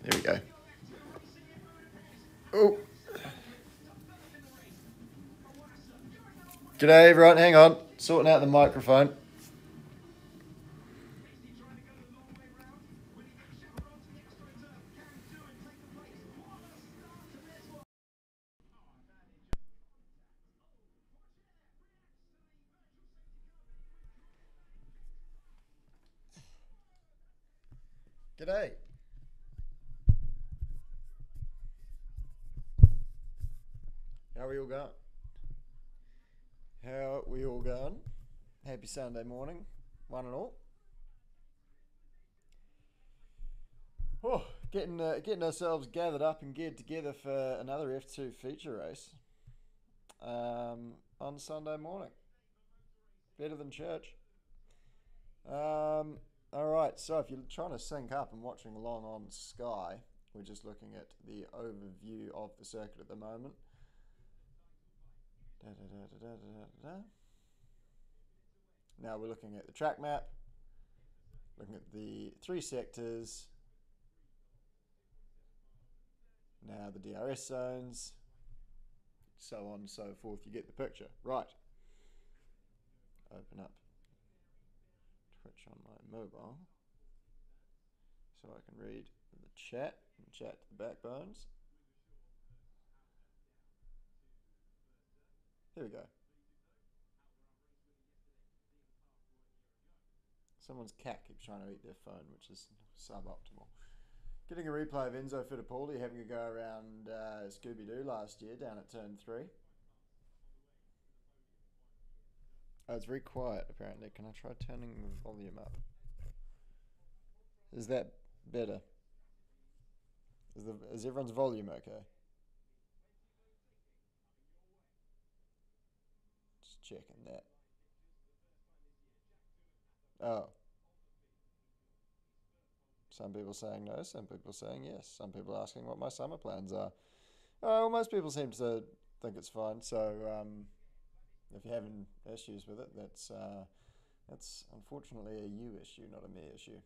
There we go. Oh. G'day everyone, hang on. Sorting out the microphone. G'day. How are we all going? How are we all going? Happy Sunday morning, one and all. Oh, getting ourselves gathered up and geared together for another F2 feature race on Sunday morning. Better than church. All right, so if you're trying to sync up and watching along on Sky, we're just looking at the overview of the circuit at the moment. Da, da, da, da, da, da, da. Now we're looking at the track map, looking at the three sectors, now the DRS zones, so on and so forth. You get the picture. Right. Open up Twitch on my mobile so I can read the chat and chat to the backbones. Here we go. Someone's cat keeps trying to eat their phone, which is suboptimal. Getting a replay of Enzo Fittipaldi having a go around Scooby-Doo last year down at turn 3. Oh, it's very quiet apparently. Can I try turning the volume up? Is that better? Is everyone's volume okay? Just checking that. Oh. Some people saying no, some people saying yes. Some people asking what my summer plans are. Well, most people seem to think it's fine. So if you're having issues with it, that's unfortunately a you issue, not a me issue.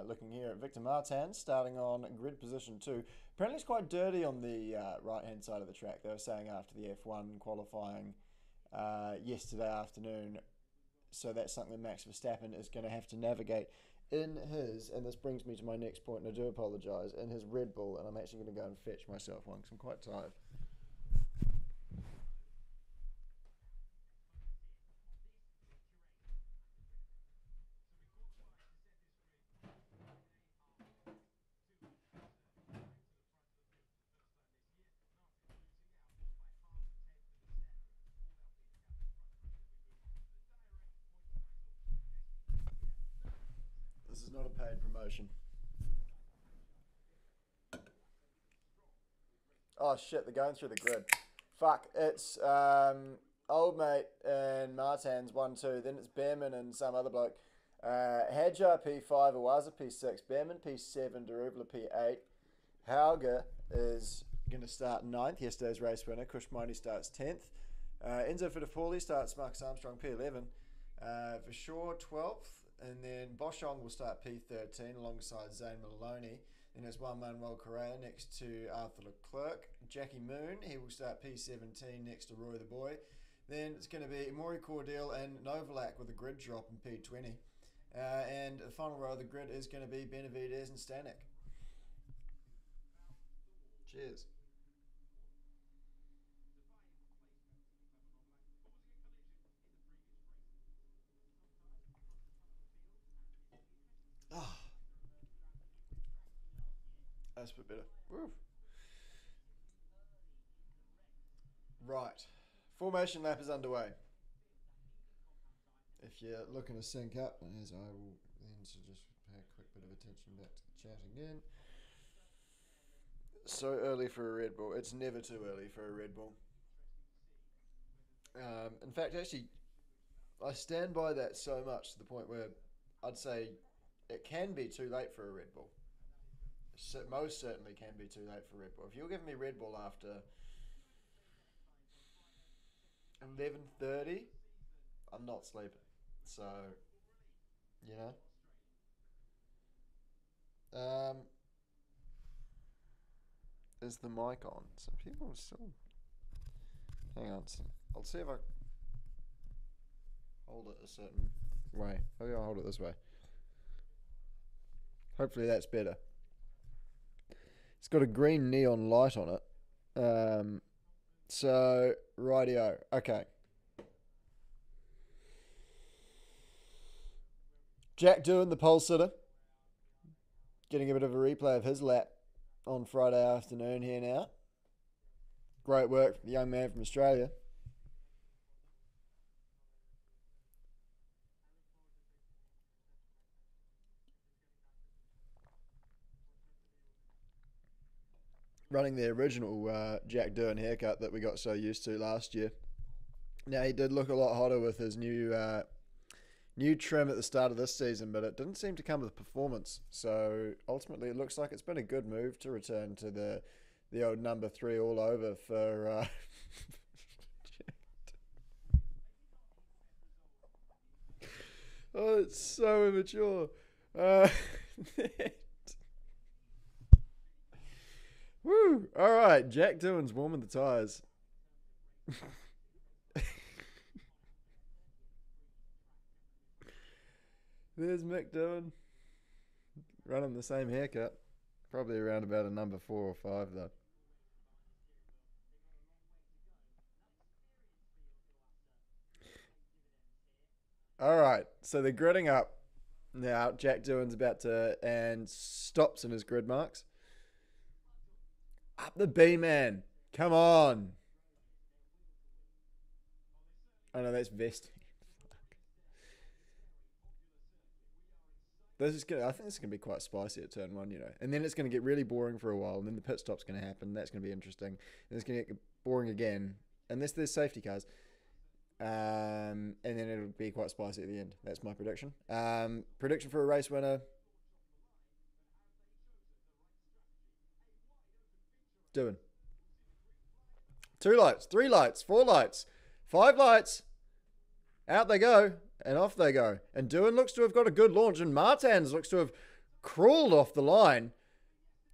Looking here at Victor Martin, starting on grid position 2. Apparently it's quite dirty on the right-hand side of the track. They were saying after the F1 qualifying yesterday afternoon. So that's something Max Verstappen is going to have to navigate in his, and this brings me to my next point, and I do apologise, in his Red Bull, and I'm actually going to go and fetch myself one because I'm quite tired. This is not a paid promotion. Oh shit, they're going through the grid. Fuck, it's old mate and Martins 1-2, then it's Behrman and some other bloke. Hadjar P5, Awaza P6, Behrman P7, Darubla P8. Hauger is going to start 9th, yesterday's race winner. Kushmani starts 10th. Enzo Fittipaldi starts Marcus Armstrong P11. Vashore 12th. And then Boschong will start P13 alongside Zane Maloney. Then there's Juan Manuel Correa next to Arthur Leclerc. Jackie Moon, he will start P17 next to Roy the Boy. Then it's going to be Maury Cordell and Novalak with a grid drop in P20. And the final row of the grid is going to be Benavides and Stanek. Cheers. Oh, that's a bit better. Woo. Right. Formation lap is underway. If you're looking to sync up, as I will then just pay a quick bit of attention back to the chat again. So early for a Red Bull. It's never too early for a Red Bull. In fact, actually, I stand by that so much to the point where I'd say it can be too late for a Red Bull. So most certainly can be too late for Red Bull. If you're giving me Red Bull after 11:30, I'm not sleeping. So, you know. is the mic on? Some people are still... Hang on. I'll see if I hold it a certain way. Maybe I'll hold it this way. Hopefully that's better. It's got a green neon light on it. So, rightio. Okay. Jack Doohan, the pole sitter, getting a bit of a replay of his lap on Friday afternoon here now. Great work from the young man from Australia. Running the original Jack Doohan haircut that we got so used to last year. Now, he did look a lot hotter with his new trim at the start of this season, but it didn't seem to come with performance. So ultimately, it looks like it's been a good move to return to the old number 3 all over for. Oh, it's so immature. Woo! All right, Jack Doohan's warming the tyres. There's Mick Doohan, running the same haircut. Probably around about a number 4 or 5 though. All right, so they're gridding up now. Jack Doohan's about to and stops in his grid marks. Up the B, man. Come on. Oh no, that's Vesty. This is gonna, I think this is going to be quite spicy at turn 1, you know. And then it's going to get really boring for a while, and then the pit stop's going to happen. That's going to be interesting. And it's going to get boring again, unless there's safety cars. And then it'll be quite spicy at the end. That's my prediction. Prediction for a race winner. Doohan. 2 lights, 3 lights, 4 lights, 5 lights. Out they go, and off they go. And Doohan looks to have got a good launch, and Martins looks to have crawled off the line,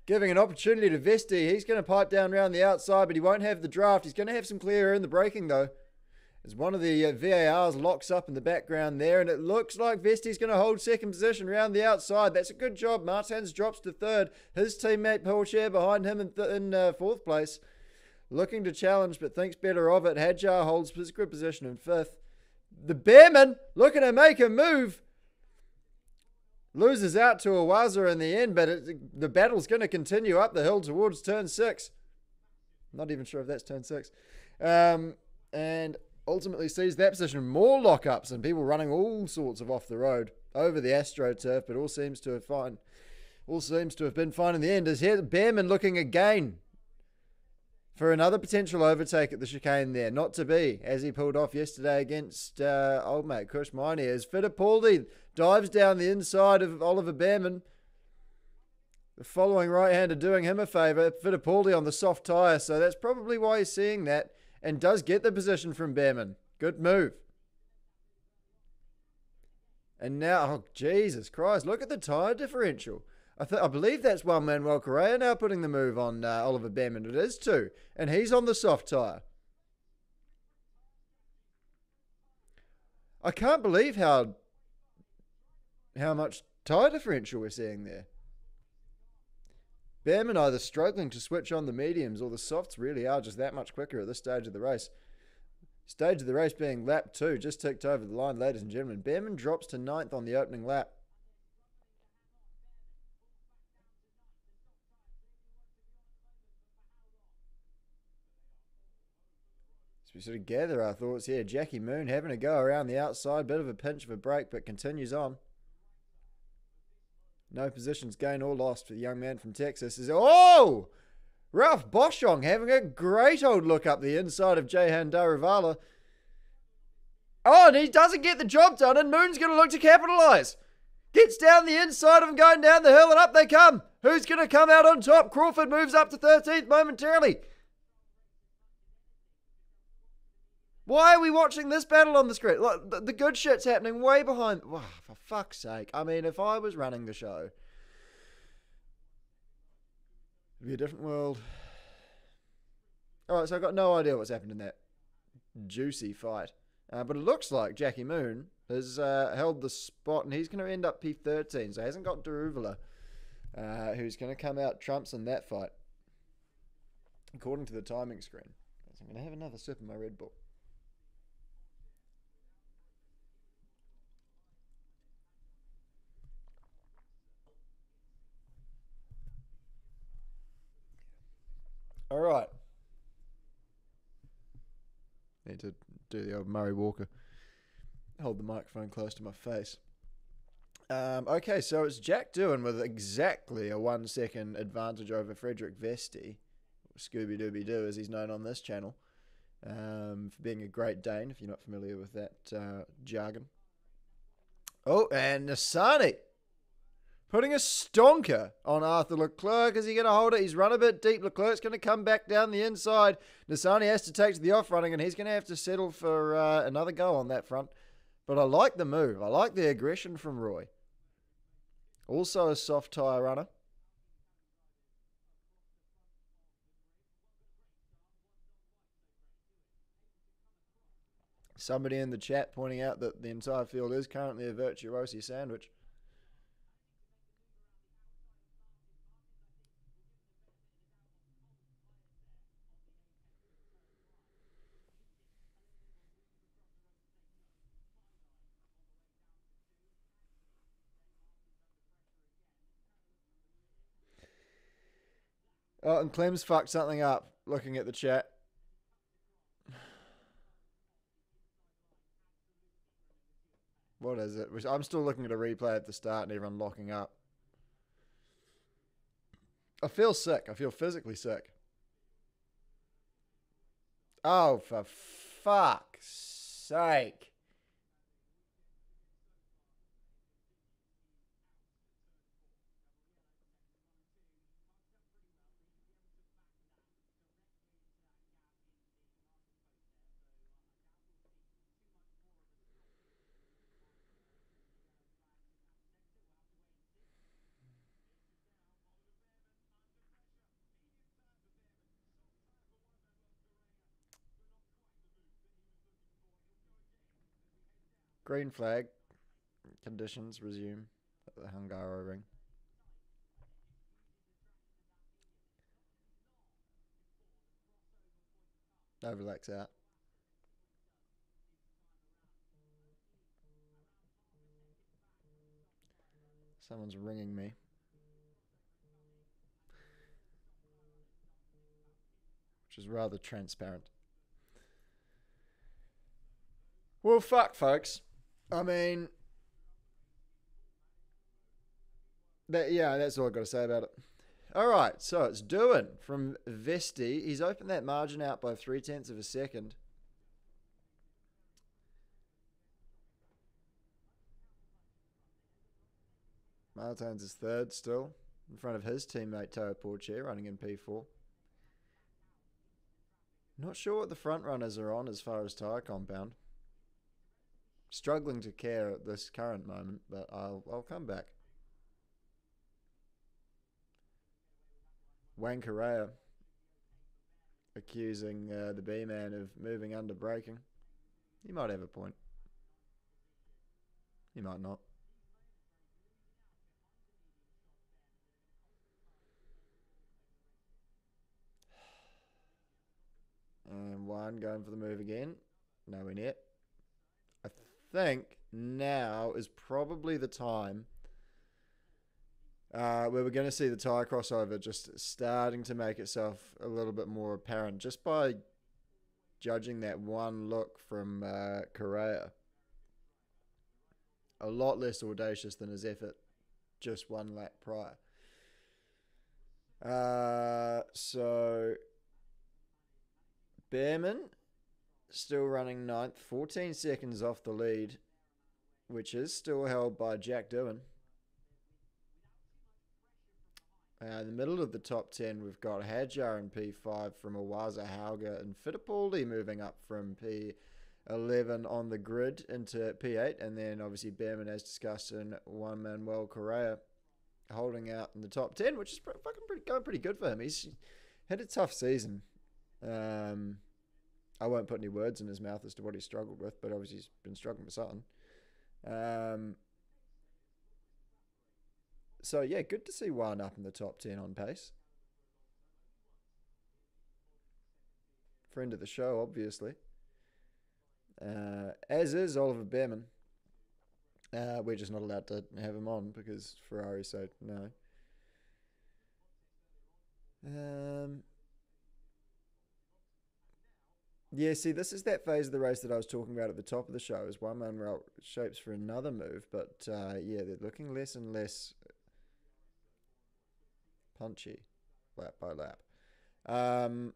giving an opportunity to Vesty. He's going to pipe down around the outside, but he won't have the draft. He's going to have some clear air in the braking, though, as one of the VARs locks up in the background there, and it looks like Vesty's going to hold second position around the outside. That's a good job. Martins drops to 3rd. His teammate Pourchaire behind him in 4th place, looking to challenge, but thinks better of it. Hadjar holds his good position in 5th. The Bearman looking to make a move. Loses out to Awaza in the end, but the battle's going to continue up the hill towards turn 6. Not even sure if that's turn 6. And ultimately sees that position. More lockups and people running all sorts of off the road over the AstroTurf, but all seems to have been fine in the end. Is here Bearman looking again for another potential overtake at the chicane there. Not to be, as he pulled off yesterday against old mate Kush Miney, as Fittipaldi dives down the inside of Oliver Bearman. The following right-hander doing him a favour. Fittipaldi on the soft tyre, so that's probably why he's seeing that, and does get the position from Bearman. Good move. And now, oh, Jesus Christ, look at the tyre differential. I believe that's Juan Manuel Correa now putting the move on Oliver Bearman. It is 2. And he's on the soft tyre. I can't believe how much tyre differential we're seeing there. Bearman either struggling to switch on the mediums, or the softs really are just that much quicker at this stage of the race. Stage of the race being lap 2, just ticked over the line, ladies and gentlemen. Bearman drops to 9th on the opening lap. So we sort of gather our thoughts here. Jackie Moon having a go around the outside, bit of a pinch of a break, but continues on. No positions gained or lost for the young man from Texas. Oh! Ralph Boschong having a great old look up the inside of Jehan Daruvala. Oh, and he doesn't get the job done, and Moon's going to look to capitalise. Gets down the inside of him, going down the hill, and up they come. Who's going to come out on top? Crawford moves up to 13th momentarily. Why are we watching this battle on the screen? Look, the good shit's happening way behind. Oh, for fuck's sake. I mean, if I was running the show, it'd be a different world. All right, so I've got no idea what's happened in that juicy fight. But it looks like Jackie Moon has held the spot, and he's going to end up P13. So he hasn't got Daruvula, who's going to come out trumps in that fight, according to the timing screen. So I'm going to have another sip of my Red Bull. All right. Need to do the old Murray Walker. Hold the microphone close to my face. Okay, so it's Jack Doohan with exactly a 1 second advantage over Frederick Vesti, Scooby Dooby Doo as he's known on this channel, for being a Great Dane, if you're not familiar with that jargon. Oh, and Nasani putting a stonker on Arthur Leclerc. Is he going to hold it? He's run a bit deep. Leclerc's going to come back down the inside. Nasani has to take to the off-running, and he's going to have to settle for another go on that front. But I like the move. I like the aggression from Roy. Also a soft tyre runner. Somebody in the chat pointing out that the entire field is currently a Virtuosi sandwich. Oh, and Clem's fucked something up looking at the chat. What is it? I'm still looking at a replay at the start and everyone locking up. I feel sick. I feel physically sick. Oh, for fuck's sake. Green flag. Conditions resume at the Hungaro ring. Overlax out. Someone's ringing me. Which is rather transparent. Well, fuck, folks. I mean, that's all I've got to say about it. All right, so it's Doohan from Vesti. He's opened that margin out by 0.3 of a second. Martins is third still, in front of his teammate Tao Porcher, running in P4. Not sure what the front runners are on as far as tyre compound. Struggling to care at this current moment, but I'll come back. Wayne Correa accusing the B-man of moving under braking. He might have a point. He might not. And one going for the move again. Nowhere near. I think now is probably the time where we're going to see the tyre crossover just starting to make itself a little bit more apparent just by judging that one look from Correa. A lot less audacious than his effort just one lap prior. So Behrman still running ninth, 14 seconds off the lead, which is still held by Jack Doohan. In the middle of the top 10, we've got Hadjar in P5 from Awaza Hauger and Fittipaldi moving up from P11 on the grid into P8. And then obviously Behrman, as discussed, and Juan Manuel Correa holding out in the top 10, which is going pretty good for him. He's had a tough season. Um, I won't put any words in his mouth as to what he struggled with, but obviously he's been struggling with something. Um, so yeah, good to see one up in the top 10 on pace. Friend of the show, obviously. As is Oliver Behrman. We're just not allowed to have him on because Ferrari said no. Um, yeah, see, this is that phase of the race that I was talking about at the top of the show. Is one man route shapes for another move, but yeah, they're looking less and less punchy, lap by lap. Um,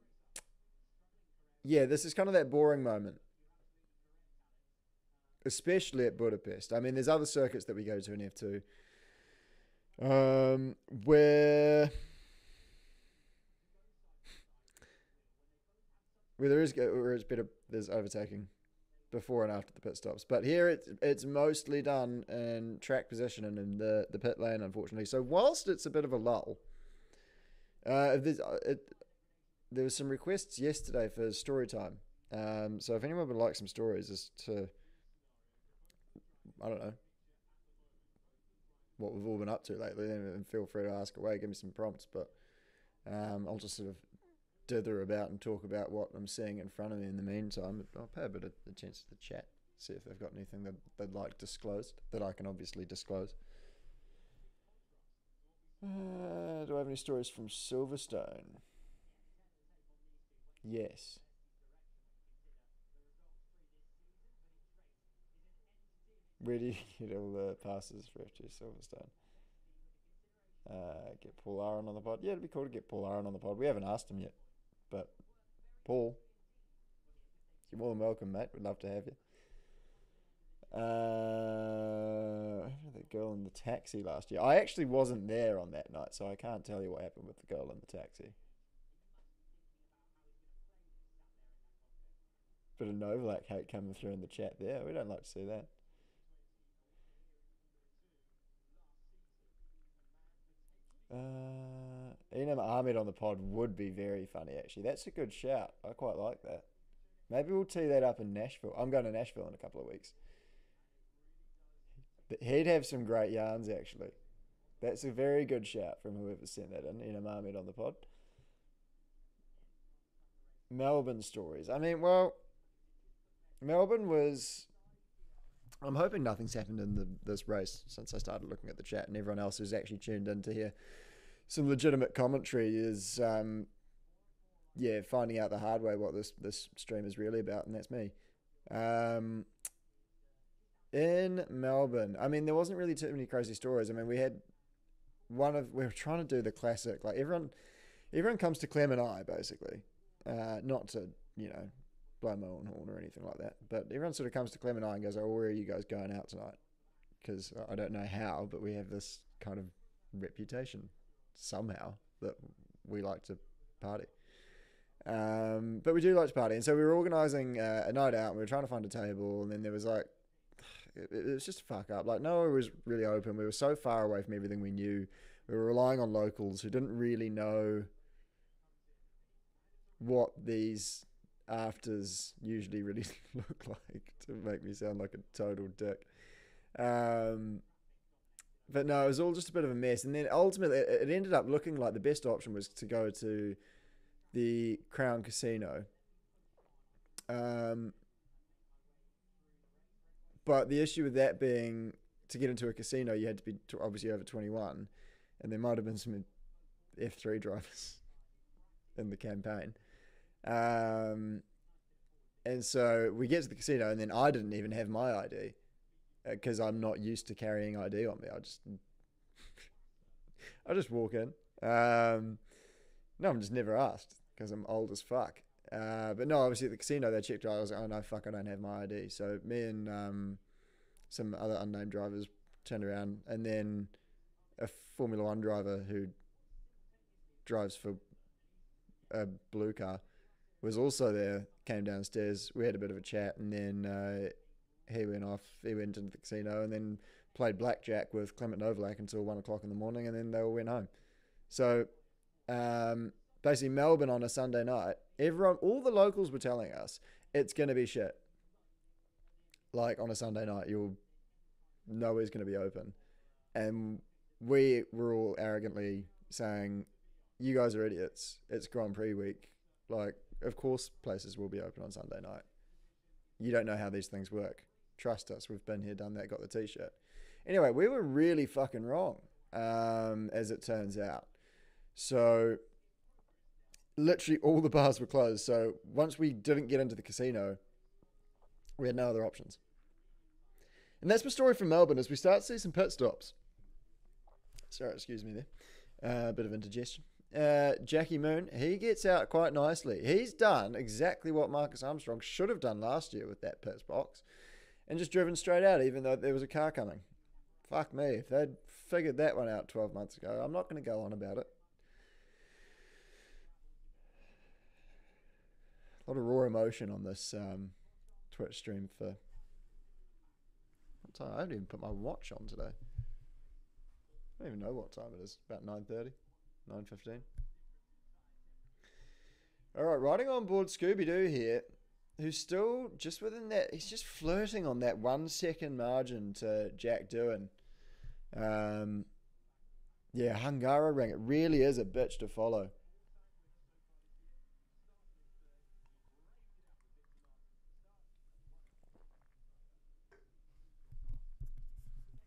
yeah, this is kind of that boring moment, especially at Budapest. I mean, there's other circuits that we go to in F2 where where it's better. There's overtaking before and after the pit stops, but here it's mostly done in track position and in the pit lane, unfortunately. So whilst it's a bit of a lull, there was some requests yesterday for story time. So if anyone would like some stories as to, I don't know, what we've all been up to lately, then feel free to ask away, give me some prompts. But I'll just sort of dither about and talk about what I'm seeing in front of me in the meantime. I'll pay a bit of a chance to chat, see if they've got anything that they'd like disclosed that I can obviously disclose. Do I have any stories from Silverstone? Yes. Where do you get all the passes for FG Silverstone? Get Paul Aaron on the pod. Yeah, it'd be cool to get Paul Aaron on the pod. We haven't asked him yet, but Paul, you're more than welcome, mate. We'd love to have you. The girl in the taxi last year. I actually wasn't there on that night, so I can't tell you what happened with the girl in the taxi. Bit of Novalak hate coming through in the chat there. We don't like to see that. Enam Ahmed on the pod would be very funny, actually. That's a good shout. I quite like that. Maybe we'll tee that up in Nashville. I'm going to Nashville in a couple of weeks. But he'd have some great yarns, actually. That's a very good shout from whoever sent that in. Enam Ahmed on the pod. Melbourne stories. I mean, well, Melbourne was. I'm hoping nothing's happened in this race since I started looking at the chat, and everyone else who's actually tuned in to hear some legitimate commentary is, yeah, finding out the hard way what this stream is really about, and that's me. Um, in Melbourne, I mean, there wasn't really too many crazy stories. I mean, we were trying to do the classic, like everyone comes to Clem and I basically, not to blow my own horn or anything like that, but everyone sort of comes to Clem and I and goes, "Oh, where are you guys going out tonight?" Because I don't know how, but we have this kind of reputation somehow that we like to party. But we do like to party, and so we were organising a night out, and we were trying to find a table, and then there was like, it was just a fuck up. Like nowhere was really open. We were so far away from everything we knew. We were relying on locals who didn't really know what these afters usually really look like to make me sound like a total dick. Um, but no, it was all just a bit of a mess. And then ultimately, it ended up looking like the best option was to go to the Crown Casino. Um, but the issue with that being to get into a casino, you had to be obviously over 21, and there might have been some F3 drivers in the campaign. Um, and so we get to the casino, and then I didn't even have my ID because I'm not used to carrying ID on me. I just walk in. No, I'm just never asked because I'm old as fuck. But no, obviously at the casino they checked. I was like, oh no, fuck, I don't have my ID. So me and some other unnamed drivers turned around, and then a Formula One driver who drives for a blue car was also there. Came downstairs. We had a bit of a chat, and then he went off. He went into the casino, and then played blackjack with Clement Novalak until 1 o'clock in the morning, and then they all went home. So basically, Melbourne on a Sunday night, Everyone, all the locals were telling us it's going to be shit. Like on a Sunday night, nowhere's going to be open. And we were all arrogantly saying, you guys are idiots. It's Grand Prix week. Like, of course places will be open on Sunday night. You don't know how these things work. Trust us. We've been here, done that, got the t-shirt. Anyway, we were really fucking wrong, as it turns out. So literally all the bars were closed. So once we didn't get into the casino, we had no other options. And that's my story from Melbourne as we start to see some pit stops. Sorry, excuse me there. A bit of indigestion. Jackie Moon, he gets out quite nicely. He's done exactly what Marcus Armstrong should have done last year with that pit box and just driven straight out even though there was a car coming. Fuck me. If they'd figured that one out 12 months ago, I'm not going to go on about it. A lot of raw emotion on this Twitch stream for... What time? I haven't even put my watch on today. I don't even know what time it is. About 9:30. 9:15. All right, riding on board Scooby-Doo here, who's still just within that. He's just flirting on that 1 second margin to Jack Doohan. Yeah, Hungaroring. It really is a bitch to follow.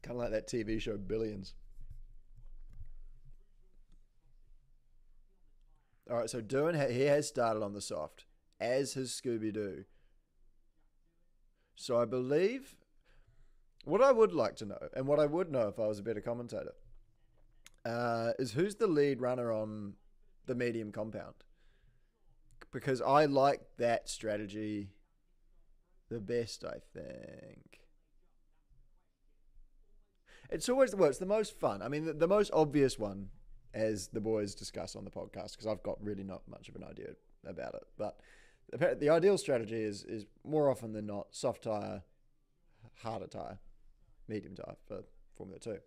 Kind of like that TV show Billions. All right, so Doohan, he has started on the soft, as his Scooby-Doo. So I believe, what I would like to know, and what I would know if I was a better commentator, is who's the lead runner on the medium compound? Because I like that strategy the best, I think. It's always, well, it's the most fun. I mean, the most obvious one, as the boys discuss on the podcast, because I've got really not much of an idea about it. But the ideal strategy is more often than not soft tyre, harder tyre, medium tyre for Formula 2.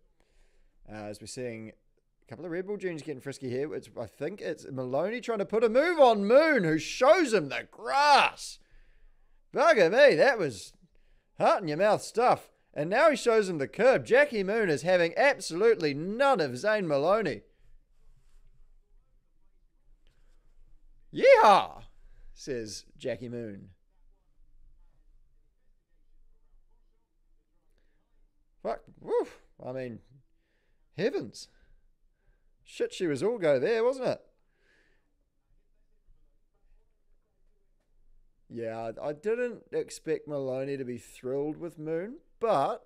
As we're seeing a couple of Red Bull juniors getting frisky here. I think it's Maloney trying to put a move on Moon, who shows him the grass. Bugger me, that was heart in your mouth stuff. And now he shows him the curb. Jackie Moon is having absolutely none of Zane Maloney. Yeehaw, says Jackie Moon. Fuck, woof. I mean, heavens. Shit, she was all go there, wasn't it? Yeah, I didn't expect Maloney to be thrilled with Moon, but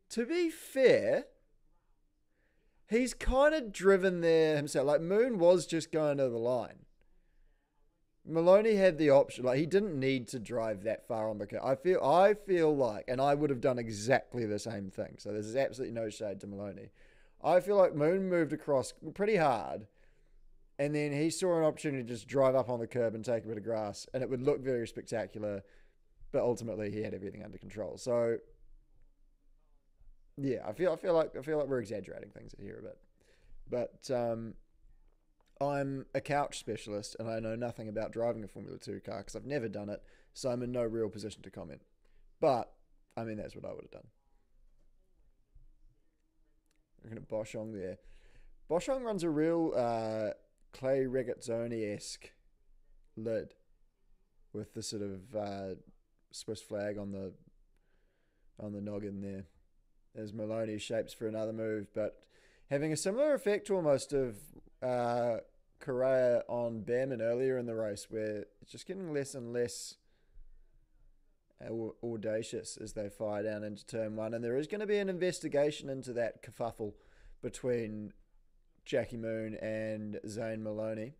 to be fair, he's kind of driven there himself. Like, Moon was just going to the line. Maloney had the option. Like, he didn't need to drive that far on the curve. I feel like, and I would have done exactly the same thing. So there's absolutely no shade to Maloney. I feel like Moon moved across pretty hard, and then he saw an opportunity to just drive up on the curb and take a bit of grass, and it would look very spectacular. But ultimately, he had everything under control. So, yeah, I feel like we're exaggerating things here a bit. But I'm a couch specialist, and I know nothing about driving a Formula 2 car because I've never done it. So I'm in no real position to comment. But I mean, that's what I would have done. Looking at Boschong there. Boschong runs a real Clay Regazzoni-esque lid with the sort of Swiss flag on the noggin there. As Maloney shapes for another move, but having a similar effect almost of Correa on Behrman earlier in the race, where it's just getting less and less audacious as they fire down into turn one. And there is going to be an investigation into that kerfuffle between Jackie Moon and Zane Maloney.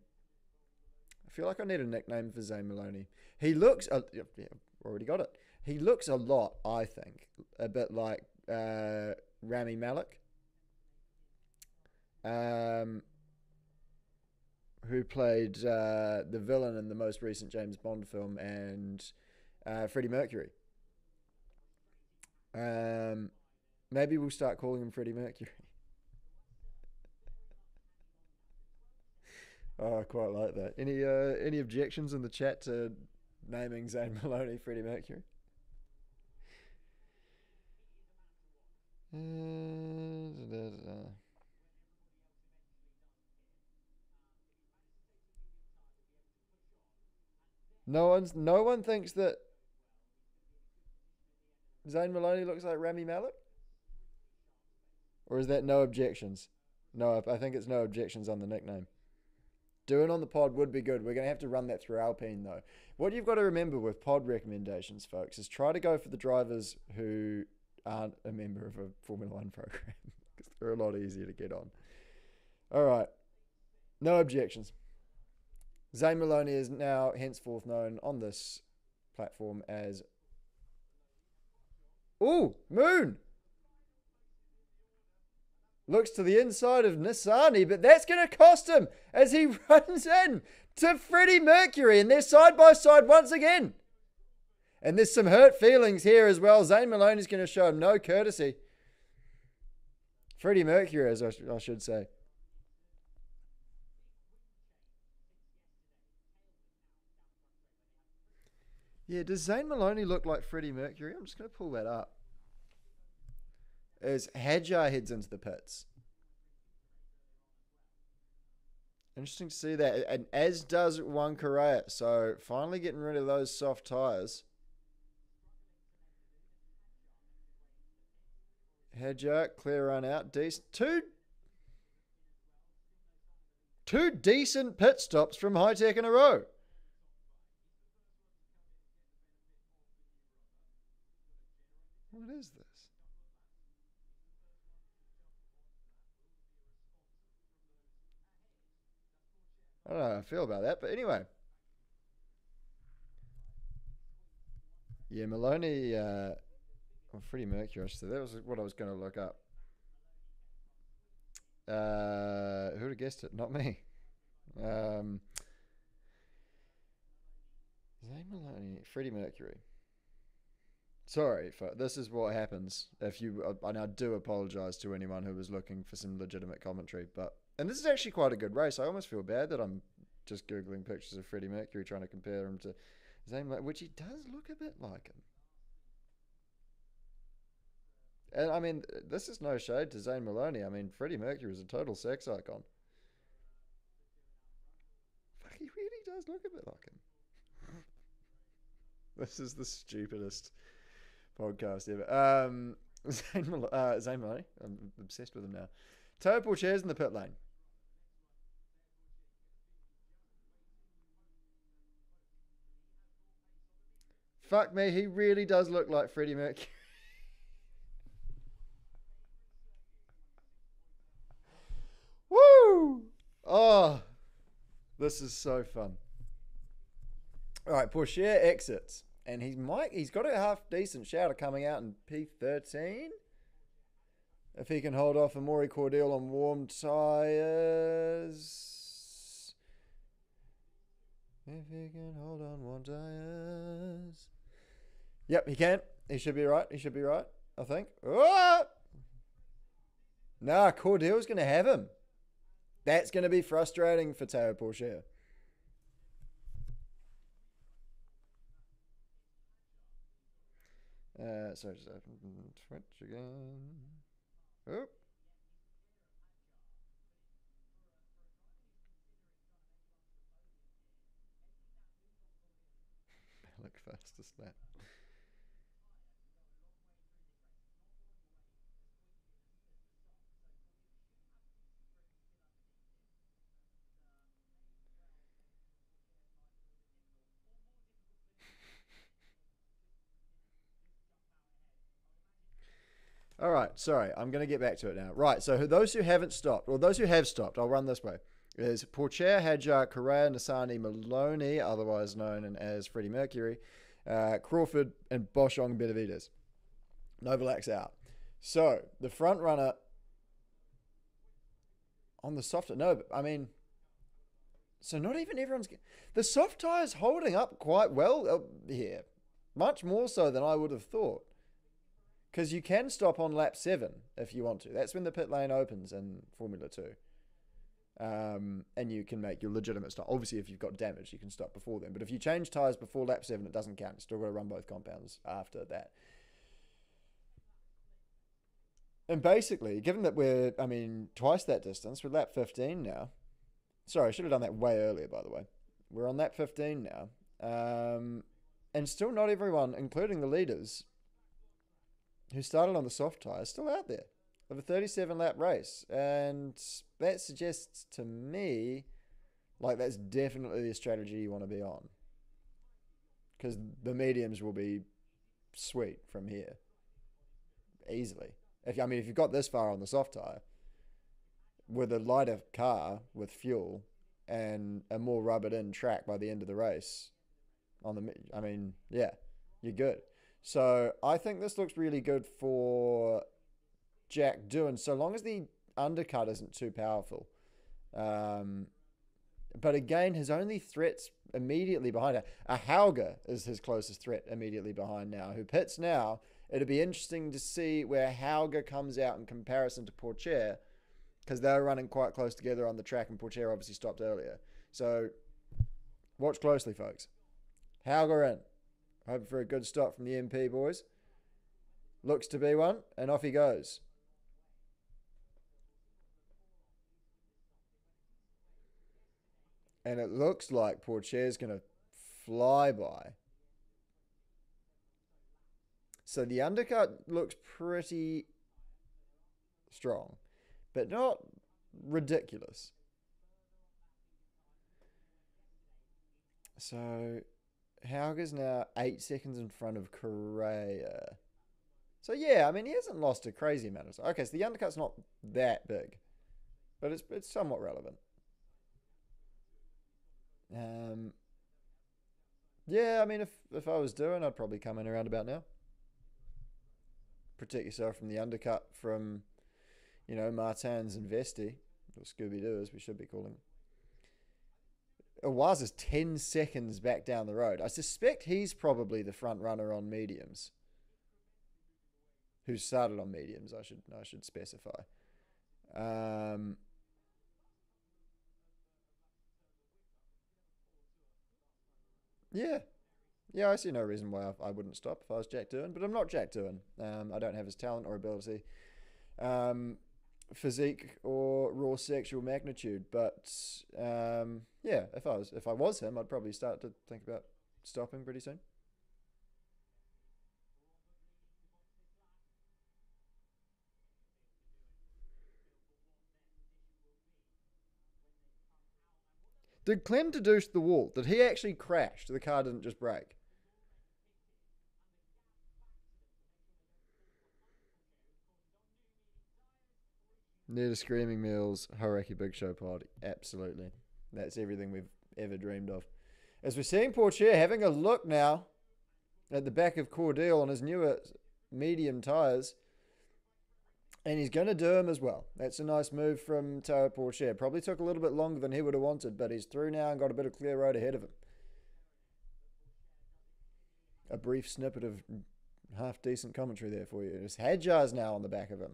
I feel like I need a nickname for Zane Maloney. He looks, yeah, already got it. He looks a lot, I think, a bit like Rami Malek, who played the villain in the most recent James Bond film, and Freddie Mercury. Maybe we'll start calling him Freddie Mercury. Oh, I quite like that. Any objections in the chat to naming Zayn Maloney Freddie Mercury? No one thinks that Zayn Maloney looks like Rami Malek? Or is that no objections? No, I think it's no objections on the nickname. Doing on the pod would be good. We're going to have to run that through Alpine, though. What you've got to remember with pod recommendations, folks, is try to go for the drivers who aren't a member of a Formula One program, because they're a lot easier to get on. All right. No objections. Zayn Maloney is now henceforth known on this platform as... Ooh, Moon! Looks to the inside of Nissani, but that's going to cost him as he runs in to Freddie Mercury, and they're side by side once again. And there's some hurt feelings here as well. Zayn Maloney's going to show him no courtesy. Freddie Mercury, as I should say. Yeah, does Zayn Maloney look like Freddie Mercury? I'm just going to pull that up. As Hadjar heads into the pits. Interesting to see that. And as does Juan Correa. So finally getting rid of those soft tyres. Hadjar, clear run out. Two decent pit stops from High Tech in a row. What is this? I don't know how I feel about that, but anyway. Yeah, Maloney, Freddie Mercury, so that was what I was going to look up. Who'd have guessed it? Not me. Zayn Maloney, Freddie Mercury. Sorry, this is what happens if you. And I do apologise to anyone who was looking for some legitimate commentary, and this is actually quite a good race. I almost feel bad that I'm just googling pictures of Freddie Mercury trying to compare him to Zayn Maloney, which he does look a bit like him. And I mean, this is no shade to Zayn Maloney. I mean, Freddie Mercury is a total sex icon. Fuck, he really does look a bit like him. This is the stupidest podcast ever. Zayn Maloney. I'm obsessed with him now. Teo Pourchaire's in the pit lane. Fuck me, he really does look like Freddie Mercury. Woo! Oh, this is so fun. All right, Pourchaire exits, and he's got a half decent shout coming out in P13. If he can hold off Amaury Cordeel on warm tyres. If he can hold on warm tyres. Yep, he can. He should be right. I think. Oh! Nah, Cordeel's going to have him. That's going to be frustrating for Teo Pourchaire. Sorry, just open Twitch again. Oh. Look fastest lap. All right, sorry, I'm going to get back to it now. Right, so those who haven't stopped, or those who have stopped, I'll run this way, is Pourchaire, Hadjar, Correa, Nissany, Maloney, otherwise known as Freddie Mercury, Crawford, and Boschong Benavides. Novalak's out. So, the front runner on the soft... No, but, I mean... So not even everyone's... The soft tyre's holding up quite well here. Much more so than I would have thought. Because you can stop on lap 7 if you want to. That's when the pit lane opens in Formula 2. and you can make your legitimate stop. Obviously, if you've got damage, you can stop before then. But if you change tyres before lap 7, it doesn't count. You've still got to run both compounds after that. And basically, given that we're, twice that distance, we're lap 15 now. Sorry, I should have done that way earlier, by the way. We're on lap 15 now. And still not everyone, including the leaders, who started on the soft tyre, is still out there of a 37-lap race. And that suggests to me, like, that's definitely the strategy you want to be on. Because the mediums will be sweet from here. Easily. If you've got this far on the soft tyre, with a lighter car with fuel and a more rubbered-in track by the end of the race, you're good. So I think this looks really good for Jack Doohan, so long as the undercut isn't too powerful. But again, his only threats immediately behind it. A Hauger is his closest threat immediately behind now, who pits now. It'll be interesting to see where Hauger comes out in comparison to Pourchaire, because they were running quite close together on the track, and Pourchaire obviously stopped earlier. So watch closely, folks. Hauger in. Hoping for a good stop from the MP boys. Looks to be one, and off he goes. And it looks like Pourchaire's going to fly by. So the undercut looks pretty strong, but not ridiculous. So Hauger's now 8 seconds in front of Correa. So yeah, he hasn't lost a crazy amount of time. Okay, so the undercut's not that big, but it's somewhat relevant. If I was doing, I'd probably come in around about now. Protect yourself from the undercut from, Martins and Vesti, or Scooby-Doo as we should be calling them. Owaza's 10 seconds back down the road. I suspect he's probably the front runner on mediums. Who started on mediums, I should specify. Yeah, I see no reason why I wouldn't stop if I was Jack Doohan, but I'm not Jack Doohan. I don't have his talent or ability, physique or raw sexual magnitude. But if I was him, I'd probably start to think about stopping pretty soon. Did Clem deduce the wall? Did he actually crash? The car didn't just break? Near to Screaming Meals, Hauraki Big Show Pod. Absolutely. That's everything we've ever dreamed of. As we're seeing Pourchaire having a look now at the back of Cordeel on his newer medium tyres. And he's going to do him as well. That's a nice move from Tao Pourchaire. Probably took a little bit longer than he would have wanted, but he's through now and got a bit of clear road ahead of him. A brief snippet of half-decent commentary there for you. It's Hadjar's now on the back of him.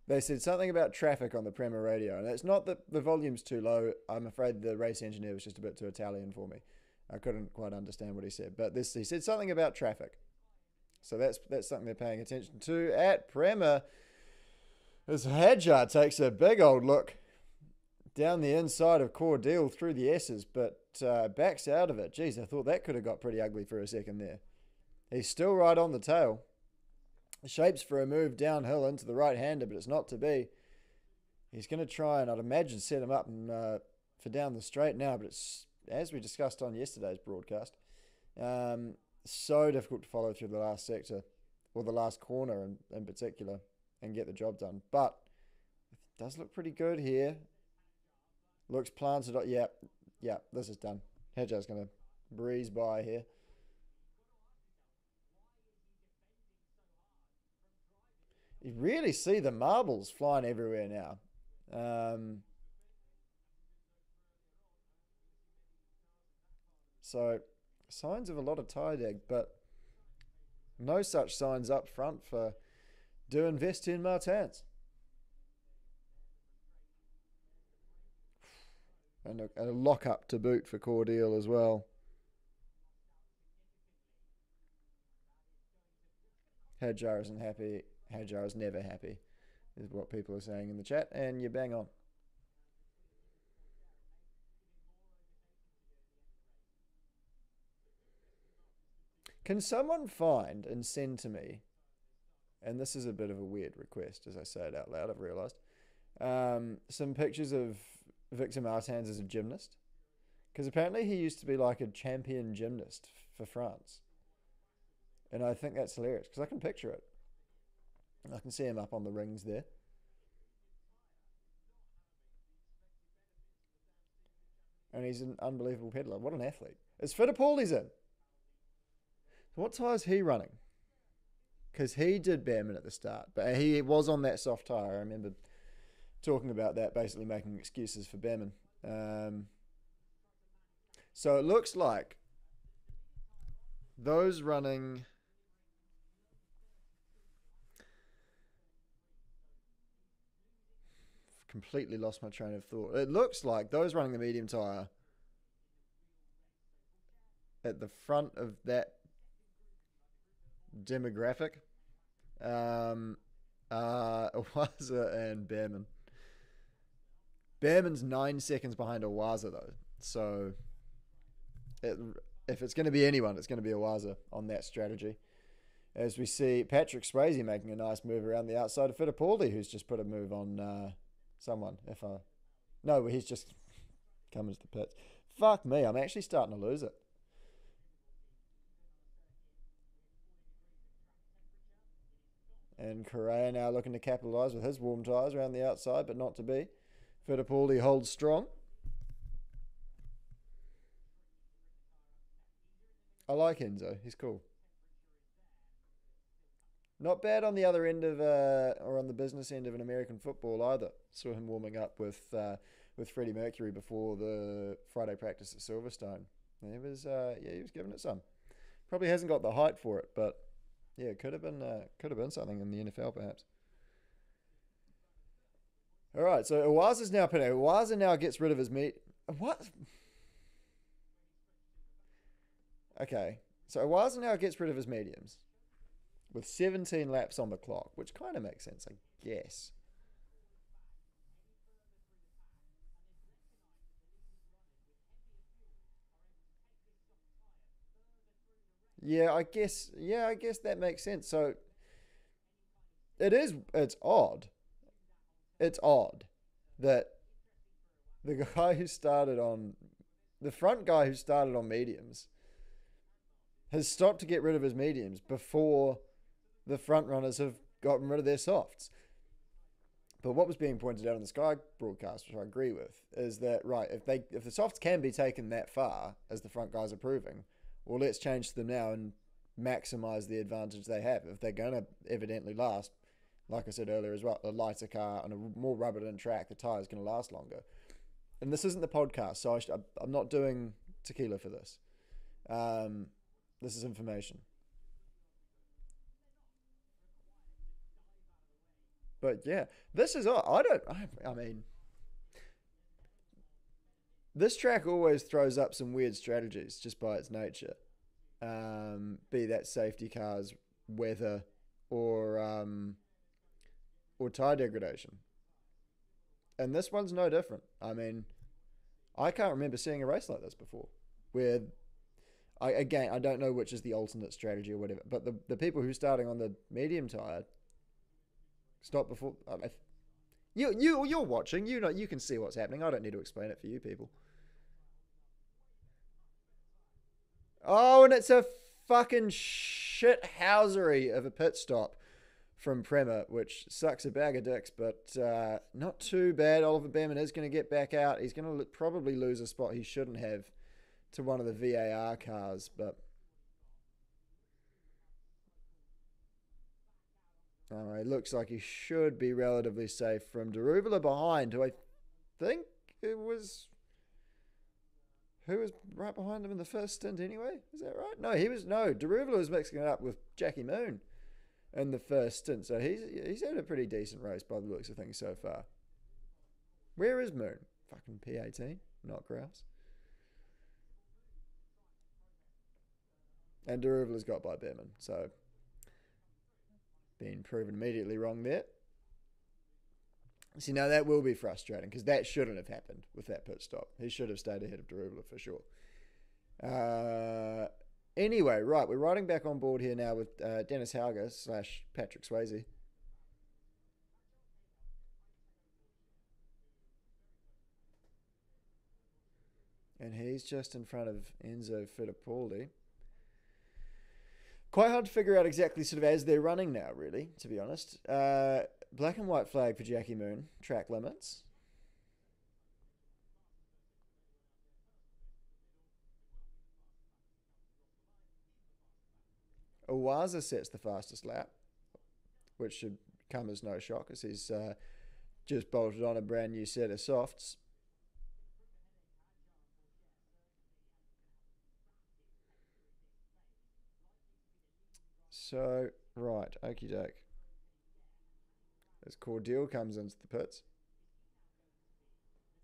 They said something about traffic on the Prema radio, and it's not that the volume's too low. I'm afraid the race engineer was just a bit too Italian for me. I couldn't quite understand what he said, but he said something about traffic. So that's something they're paying attention to at Prema. As Hadjar takes a big old look down the inside of Cordeel through the S's, but backs out of it. Geez, I thought that could have got pretty ugly for a second there. He's still right on the tail. Shapes for a move downhill into the right-hander, but it's not to be. He's going to try and, I'd imagine, set him up and, for down the straight now, but it's, as we discussed on yesterday's broadcast, so difficult to follow through the last sector, or the last corner in particular, and get the job done. But it does look pretty good here. Looks planted. Yeah, this is done. Hadjar's going to breeze by here. You really see the marbles flying everywhere now. So, signs of a lot of tyre deg, but no such signs up front for do invest in Martins. And a lock-up to boot for Cordial as well. Hadjar isn't happy. Hadjar is never happy, is what people are saying in the chat, and you bang on. Can someone find and send to me, and this is a bit of a weird request as I say it out loud, I've realised, some pictures of Victor Martins as a gymnast? Because apparently he used to be like a champion gymnast for France. And I think that's hilarious because I can picture it. I can see him up on the rings there. And he's an unbelievable peddler. What an athlete. Is Fittipaldi's in? What tyre is he running? Because he did Behrman at the start. But he was on that soft tyre. I remember talking about that, basically making excuses for Behrman. So it looks like those running... Completely lost my train of thought. It looks like those running the medium tyre at the front of that demographic Owaza and Behrman. Behrman's 9 seconds behind Owaza though, so if it's going to be anyone, it's going to be Owaza on that strategy. As we see Patrick Swayze making a nice move around the outside of Fittipaldi, who's just put a move on someone. No, he's just come into the pits. Fuck me, I'm actually starting to lose it. And Correa now looking to capitalise with his warm tyres around the outside, but not to be. Fittipaldi holds strong. I like Enzo. He's cool. Not bad on the other end of, or on the business end of an American football either. Saw him warming up with Freddie Mercury before the Friday practice at Silverstone. He was giving it some. Probably hasn't got the height for it, but yeah, could have been something in the NFL perhaps. All right, so Owaza's now pitting. Owaza now gets rid of his meat. What? Okay, so Owaza now gets rid of his mediums with 17 laps on the clock, which kind of makes sense, I guess. Yeah, I guess that makes sense. So it's odd. It's odd that the front guy who started on mediums has stopped to get rid of his mediums before the front runners have gotten rid of their softs. But what was being pointed out on the Sky broadcast, which I agree with, is that right, if the softs can be taken that far as the front guys are proving, well, let's change them now and maximize the advantage they have. If they're going to evidently last, like I said earlier as well, a lighter car and a more rubbered-in track, the tyre is going to last longer. And this isn't the podcast, so I'm not doing tequila for this. This is information. But yeah, this is I mean, this track always throws up some weird strategies just by its nature. Be that safety cars, weather, or tire degradation. And this one's no different. I mean, I can't remember seeing a race like this before, where I don't know which is the alternate strategy or whatever, but the people who are starting on the medium tire stop before. You're watching. You can see what's happening. I don't need to explain it for you people. Oh, and it's a fucking shithousery of a pit stop from Prema, which sucks a bag of dicks, but not too bad. Oliver Behrman is going to get back out. He's going to probably lose a spot he shouldn't have to one of the VAR cars, but it looks like he should be relatively safe from Daruvula behind, who I think who was right behind him in the first stint anyway. Is that right? No, Daruvula was mixing it up with Jackie Moon. in the first stint. So he's had a pretty decent race by the looks of things so far. Where is Moon? Fucking P18, not Grouse. And Deruvla's got by Behrman, so being proven immediately wrong there. See, now that will be frustrating because that shouldn't have happened with that pit stop. He should have stayed ahead of Deruvla for sure. Anyway, right, we're riding back on board here now with Dennis Hauger / Patrick Swayze. And he's just in front of Enzo Fittipaldi. Quite hard to figure out exactly sort of as they're running now, really, to be honest. Black and white flag for Jackie Moon. Track limits. Owaza sets the fastest lap, which should come as no shock as he's just bolted on a brand new set of softs. So, right, okie doke. As Cordial comes into the pits.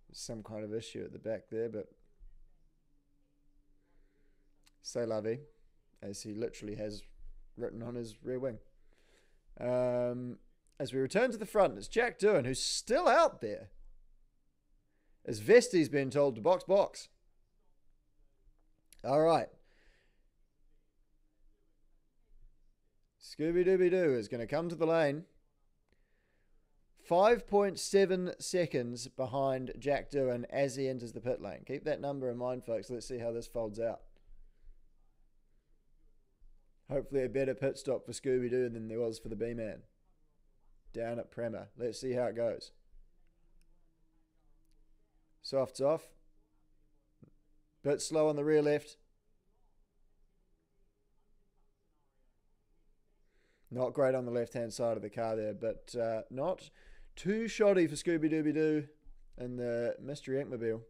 There's some kind of issue at the back there, but c'est la vie, as he literally has written on his rear wing. As we return to the front, it's Jack Doohan, who's still out there. As Vesti's been told to box. All right. Scooby-Dooby-Doo is going to come to the lane. 5.7 seconds behind Jack Doohan as he enters the pit lane. Keep that number in mind, folks. Let's see how this folds out. Hopefully a better pit stop for Scooby-Doo than there was for the B-Man. Down at Prema. Let's see how it goes. Softs off. Bit slow on the rear left. Not great on the left-hand side of the car there, but not too shoddy for Scooby-Dooby-Doo and the Mystery Inkmobile.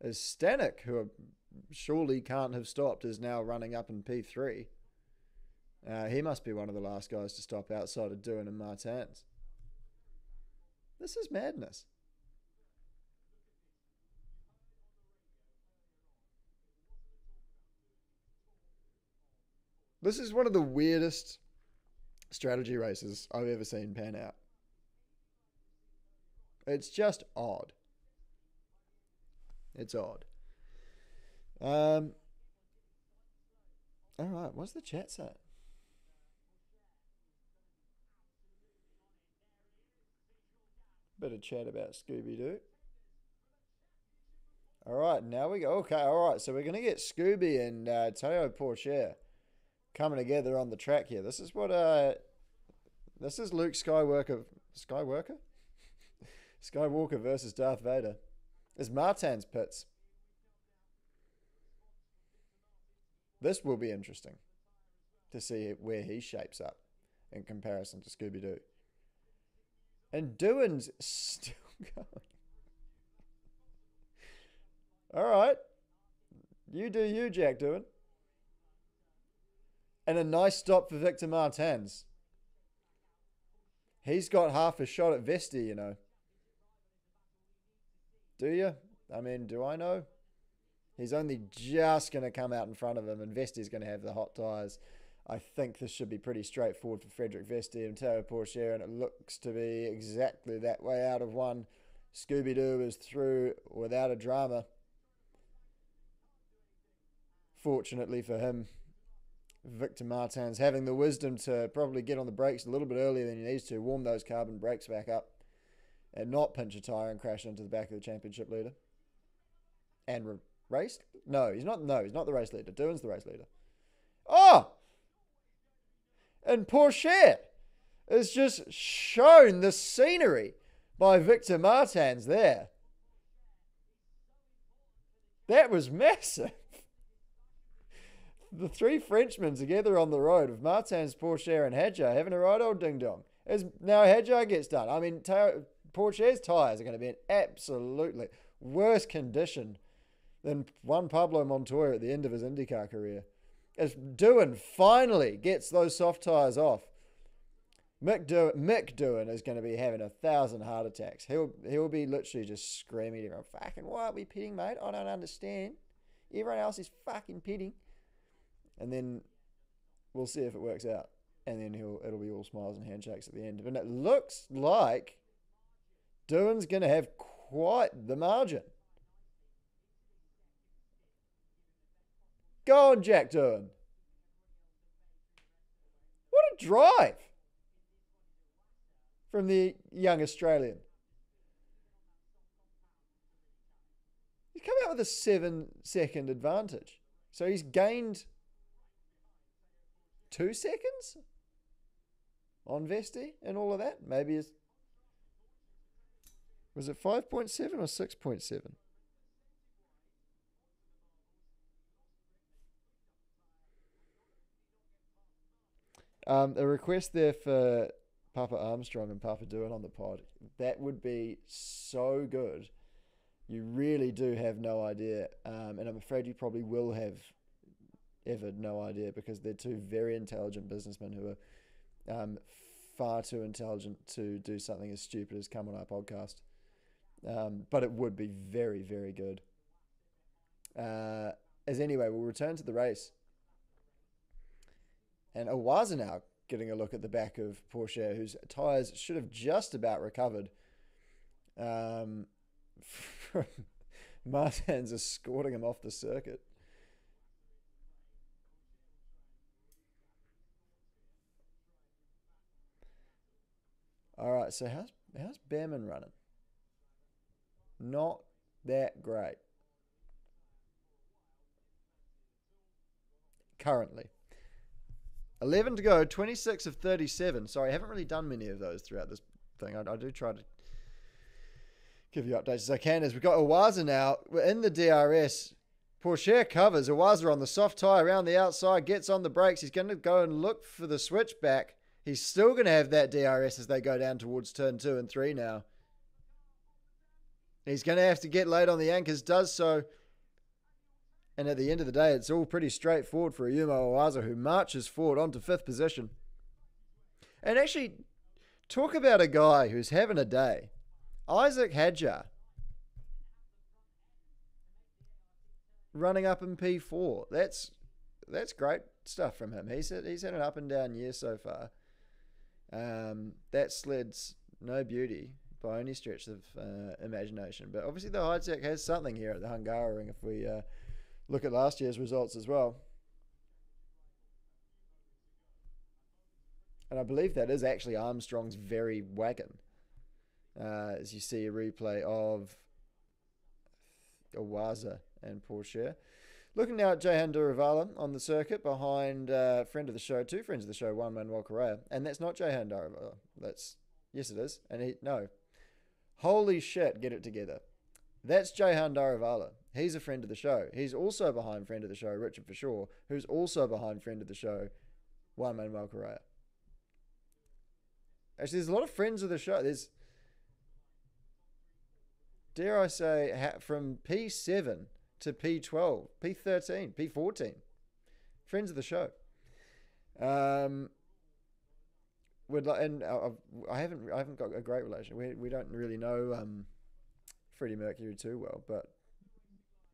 As Stanek, who surely can't have stopped, is now running up in P3. He must be one of the last guys to stop outside of Doohan and Martins. This is madness. This is one of the weirdest strategy races I've ever seen pan out. It's just odd. It's odd. All right, what's the chat say? Bit of chat about Scooby-Doo. All right, now we go. Okay, all right, so we're going to get Scooby and Théo Pourchaire coming together on the track here. This is what this is Luke Skywalker versus Darth Vader. It's Martin's pits. This will be interesting to see where he shapes up in comparison to Scooby-Doo. And Doohan's still going. All right. You do you, Jack Doohan. And a nice stop for Victor Martins. He's got half a shot at Vesti, you know. Do you? I mean, do I know? He's only just going to come out in front of him, and Vesti's going to have the hot tyres. I think this should be pretty straightforward for Frederick Vesti and Théo Pourchaire, and it looks to be exactly that way out of one. Scooby-Doo is through without a drama. Fortunately for him, Victor Martins having the wisdom to probably get on the brakes a little bit earlier than he needs to, warm those carbon brakes back up, and not pinch a tyre and crash into the back of the championship leader. And race? No, he's not the race leader. Doohan's the race leader. Oh! And Pourchaire has just shown the scenery by Victor Martins there. That was massive. The three Frenchmen together on the road with Martins, Pourchaire and Hadjar having a right old ding-dong. As now Hadjar gets done. I mean, Pourchaire's tyres are going to be in absolutely worse condition than Juan Pablo Montoya at the end of his IndyCar career. As Doohan finally gets those soft tyres off, Mick Doohan is going to be having 1,000 heart attacks. He'll be literally just screaming at everyone, fucking, why aren't we pitting, mate? I don't understand. Everyone else is fucking pitting. And then we'll see if it works out. And then it'll be all smiles and handshakes at the end. And it looks like Doohan's going to have quite the margin. Go on, Jack Doohan. What a drive from the young Australian. He's come out with a 7-second advantage. So he's gained 2 seconds on Vesti and all of that. Maybe it's... Was it 5.7 or 6.7? A request there for Papa Armstrong and Papa Doohan on the pod. That would be so good. You really do have no idea. And I'm afraid you probably will have ever no idea, because they're two very intelligent businessmen who are far too intelligent to do something as stupid as come on our podcast. But it would be very, very good. As anyway, we'll return to the race. And Owaza now getting a look at the back of Pourchaire, whose tyres should have just about recovered from Martins escorting him off the circuit. All right, so how's Behrman running? Not that great currently. 11 to go, 26 of 37. Sorry, I haven't really done many of those throughout this thing. I do try to give you updates as I can. As we've got Owaza now, we're in the DRS. Pourchaire covers. Owaza on the soft tyre around the outside, gets on the brakes. He's going to go and look for the switchback. He's still going to have that DRS as they go down towards turn 2 and 3 now. He's going to have to get late on the anchors, does so. And at the end of the day, it's all pretty straightforward for Ayumu Owaza, who marches forward onto 5th position. And actually, talk about a guy who's having a day. Isaac Hadjar running up in P4. That's great stuff from him. He's had an up and down year so far. That sled's no beauty by any stretch of imagination. But obviously the Heidsieck has something here at the Hungaroring if we look at last year's results as well. And I believe that is actually Armstrong's very wagon. As you see a replay of Owaza and Pourchaire. Looking now at Jehan Duravala on the circuit behind friend of the show, two friends of the show, Juan Manuel Correa. And that's not Jehan Duravala. Yes, it is. No. Holy shit, get it together. That's Jehan Duravala. He's a friend of the show. He's also behind friend of the show, Richard Forshaw, who's also behind friend of the show, Juan Manuel Correa. Actually, there's a lot of friends of the show. There's, dare I say, from P7 to P12, P13, P14. Friends of the show. I haven't got a great relation. We don't really know Freddie Mercury too well, but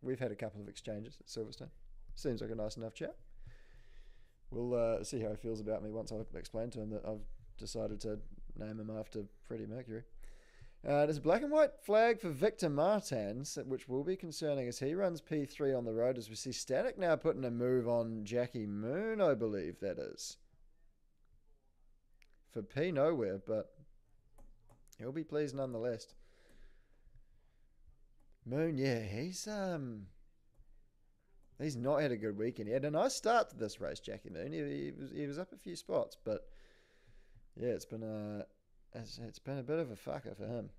we've had a couple of exchanges at Silverstone. Seems like a nice enough chat. We'll see how he feels about me once I've explained to him that I've decided to name him after Freddie Mercury. There's a black and white flag for Victor Martins, which will be concerning as he runs P3 on the road, as we see Static now putting a move on Jackie Moon, I believe that is. For P nowhere, but he'll be pleased nonetheless. Moon, yeah, he's not had a good weekend. He had a nice start to this race, Jackie Moon. He was up a few spots, but yeah, it's been a bit of a fucker for him.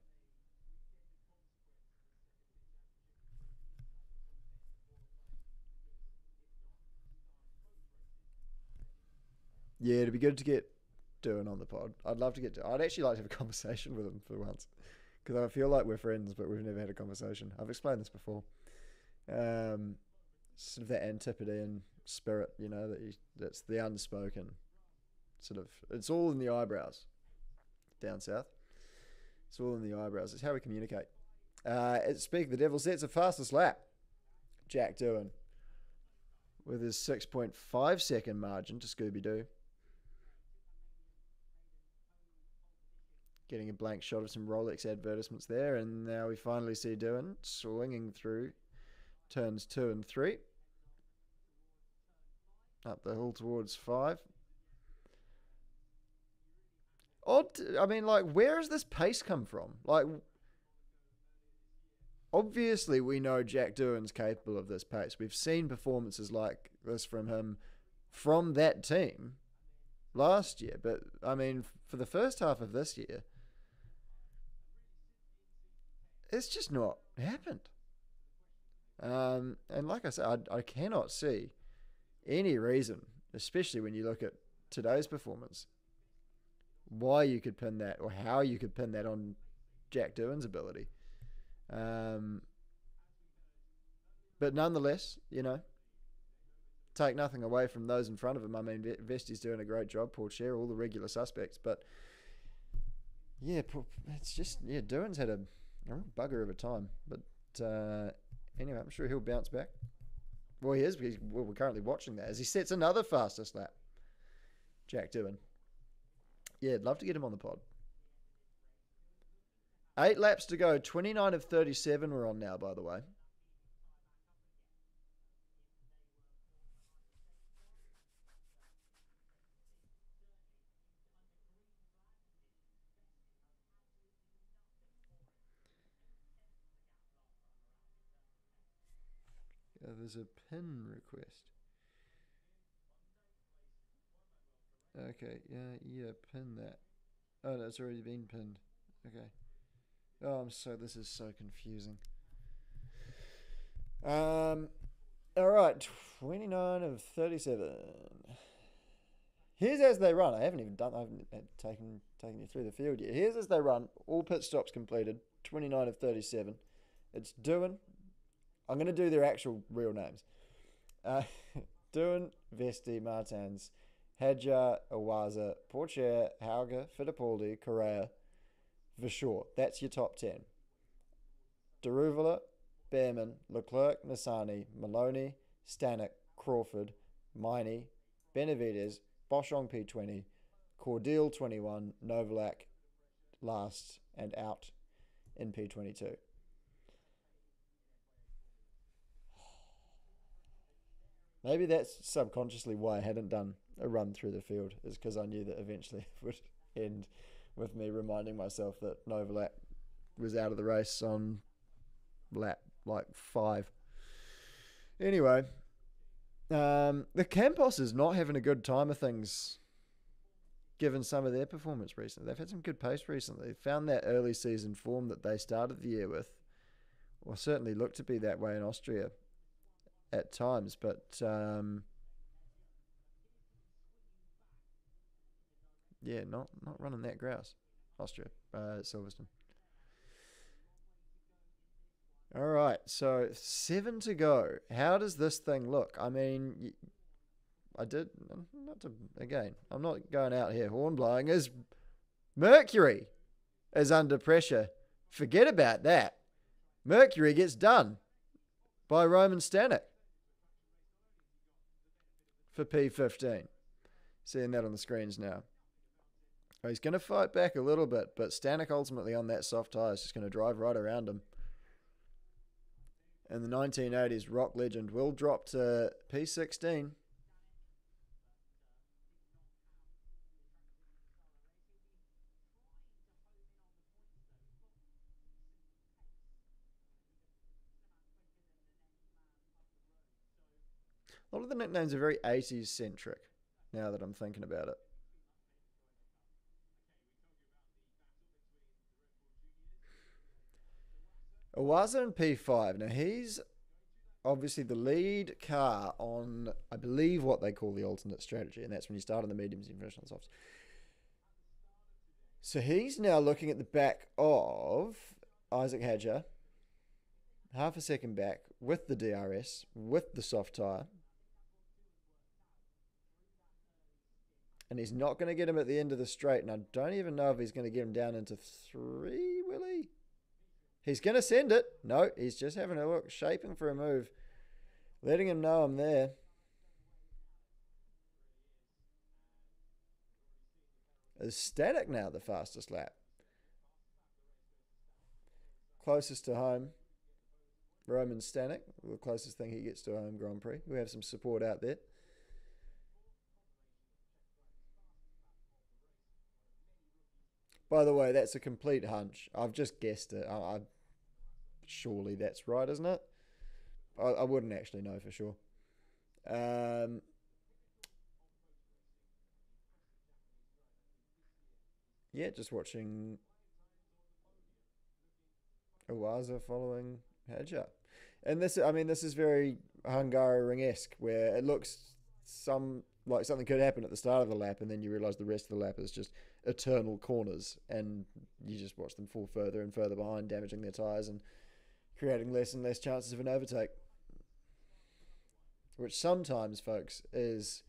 Yeah, it'd be good to get Doohan on the pod. I'd love to get. I'd actually like to have a conversation with him for once, because I feel like we're friends, but we've never had a conversation. I've explained this before. sort of that Antipodean spirit, that's the unspoken sort of. It's all in the eyebrows down south. It's all in the eyebrows. It's how we communicate. Speaking of the Devils, that's the fastest lap. Jack Doohan with his 6.5 second margin to Scooby-Doo. Getting a blank shot of some Rolex advertisements there, and now we finally see Doohan swinging through turns 2 and 3. Up the hill towards 5. Odd. I mean, where has this pace come from? Obviously we know Jack Doohan's capable of this pace. We've seen performances like this from him from that team last year. But, I mean, for the first half of this year, it's just not happened. And like I said, I cannot see any reason, especially when you look at today's performance, why you could pin that or how you could pin that on Jack Doohan's ability. But nonetheless, take nothing away from those in front of him. I mean, Vesti's doing a great job, Pourchaire, all the regular suspects. But, yeah, it's just, Doohan's had a real bugger of a time. But anyway, I'm sure he'll bounce back. Well, he is. We're currently watching that as he sets another fastest lap. Jack Doohan. Yeah, I'd love to get him on the pod. 8 laps to go. 29 of 37 we're on now, by the way. There's a pin request. Okay, yeah, pin that. Oh, no, it's already been pinned. Okay. Oh, this is so confusing. All right, 29 of 37. Here's as they run. I haven't taken you through the field yet. Here's as they run. All pit stops completed. 29 of 37. It's Doohan. I'm going to do their actual real names. Doohan, Vesti, Martins, Hadjar, Awaza, Pourchaire, Hauger, Fittipaldi, Correa, Vachor. That's your top 10. Daruvala, Behrman, Leclerc, Nissany, Maloney, Stanek, Crawford, Miney, Benavides, Boschong P20, Cordeal 21, Novalak last and out in P22. Maybe that's subconsciously why I hadn't done a run through the field, is because I knew that eventually it would end with me reminding myself that Novalak was out of the race on lap 5. Anyway, the Campos is not having a good time of things given some of their performance recently. They've had some good pace recently. They found that early season form that they started the year with, or certainly looked to be that way in Austria at times, but not running that grouse. Austria, Silverstone. All right, so 7 to go. How does this thing look? I mean, I'm not going out here horn blowing. Is Mercury is under pressure? Forget about that. Mercury gets done by Roman Stanek for P15. Seeing that on the screens now. Oh, he's going to fight back a little bit, but Stanek ultimately on that soft tyre is just going to drive right around him. And the 1980s rock legend will drop to P16. A lot of the nicknames are very 80s centric now that I'm thinking about it. Awaza in P5. Now, he's obviously the lead car on, I believe, what they call the alternate strategy, and that's when you start on the mediums and finish on the softs. So he's now looking at the back of Isaac Hadjar, half a second back with the DRS, with the soft tyre. And he's not going to get him at the end of the straight. And I don't even know if he's going to get him down into 3, will he? He's going to send it. No, he's just having a look, shaping for a move. Letting him know I'm there. Is Static now the fastest lap? Closest to home, Roman Stanek, the closest thing he gets to a home Grand Prix. We have some support out there. By the way, that's a complete hunch. I've just guessed it. Surely that's right, isn't it? I wouldn't actually know for sure. Yeah, just watching Iwaza following Hadjar. And this is very Hungaroring-esque, where it looks like something could happen at the start of the lap, and then you realise the rest of the lap is just eternal corners, and you just watch them fall further and further behind, damaging their tyres and creating less and less chances of an overtake. Which sometimes, folks, is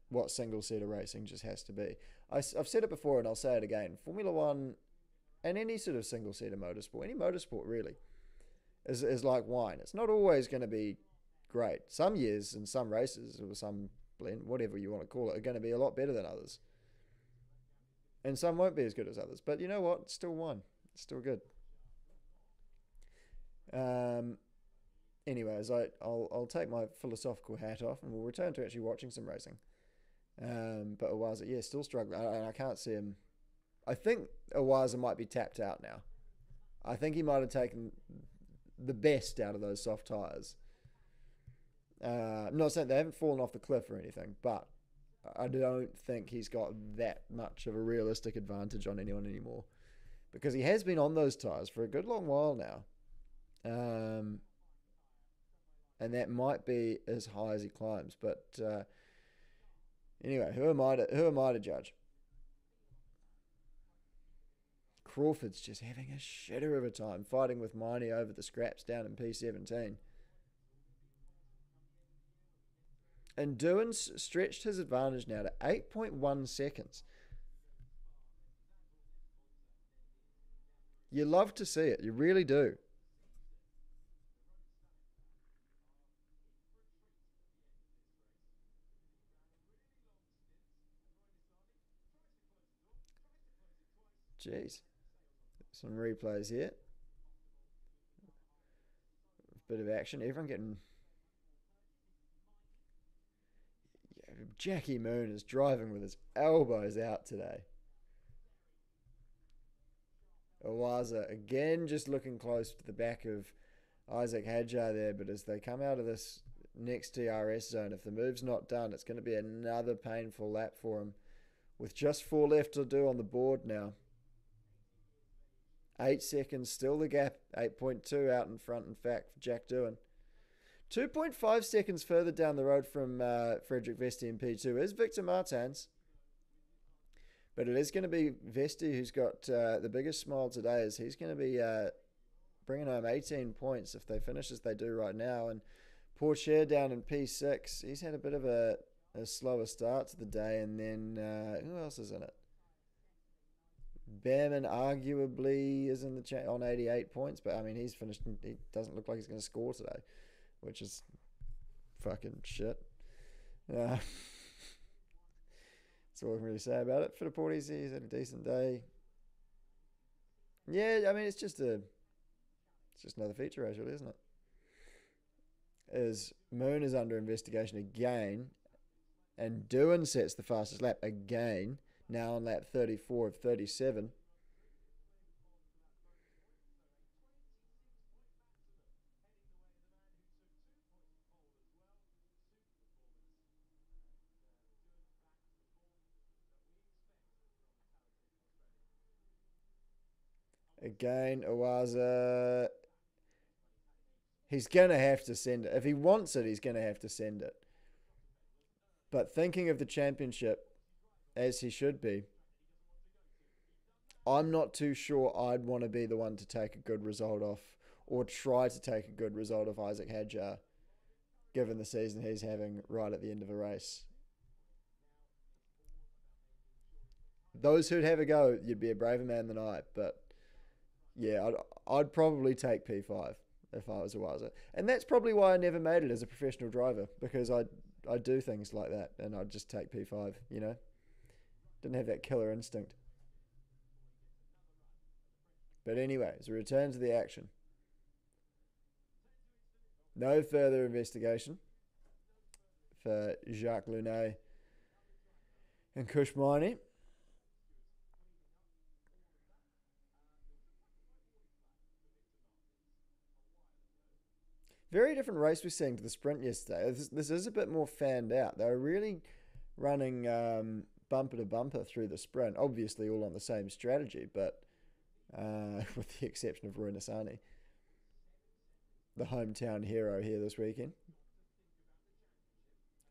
what single-seater racing just has to be. I've said it before and I'll say it again. Formula One and any sort of single-seater motorsport, any motorsport really, is like wine. It's not always going to be great. Some years and some races or some blend, whatever you want to call it, are going to be a lot better than others. And some won't be as good as others. But you know what? It's still one. It's still good. Anyways, I'll take my philosophical hat off and we'll return to actually watching some racing. But Iwaza, yeah, still struggling. I can't see him. I think Iwaza might be tapped out now. I think he might have taken the best out of those soft tyres. I'm not saying they haven't fallen off the cliff or anything, but I don't think he's got that much of a realistic advantage on anyone anymore. Because he has been on those tyres for a good long while now. And that might be as high as he climbs. But anyway, who am I to judge? Crawford's just having a shitter of a time fighting with Miney over the scraps down in P17. And Doohan's stretched his advantage now to 8.1 seconds. You love to see it. You really do. Jeez. Some replays here. Bit of action. Everyone getting... Yeah, Jackie Moon is driving with his elbows out today. Iwaza again just looking close to the back of Isaac Hadjar there, but as they come out of this next DRS zone, if the move's not done, it's going to be another painful lap for him. With just 4 left to do on the board now. 8 seconds, still the gap. 8.2 out in front, in fact, for Jack Doohan. 2.5 seconds further down the road from Frederick Vesti in P2 is Victor Martins. But it is going to be Vesti who's got the biggest smile today, as he's going to be bringing home 18 points if they finish as they do right now. And Pourchaire down in P6, he's had a bit of a slower start to the day. And then who else is in it? Behrman arguably is in the on 88 points, but I mean he's finished. He doesn't look like he's going to score today, which is fucking shit. That's all I can really say about it. Fittipaldi's he's had a decent day. Yeah, I mean it's just another feature race, really, isn't it? As Moon is under investigation again, and Doohan sets the fastest lap again. Now on lap 34 of 37. Again, Iwaza. He's going to have to send it. If he wants it, he's going to have to send it. But thinking of the championship, as he should be, I'm not too sure I'd want to be the one to take a good result off, or try to take a good result of Isaac Hadjar, given the season he's having right at the end of a race. Those who'd have a go, you'd be a braver man than I, but yeah, I'd probably take P5 if I was a Waza. And that's probably why I never made it as a professional driver, because I do things like that, and I'd just take P5, you know? Didn't have that killer instinct. But anyway, as we return to the action. No further investigation for Jacques Lunay and Kushmani. Very different race we're seeing to the sprint yesterday. This is a bit more fanned out. They were really running bumper to bumper through the sprint. Obviously all on the same strategy, but with the exception of Roy Nassani, the hometown hero here this weekend.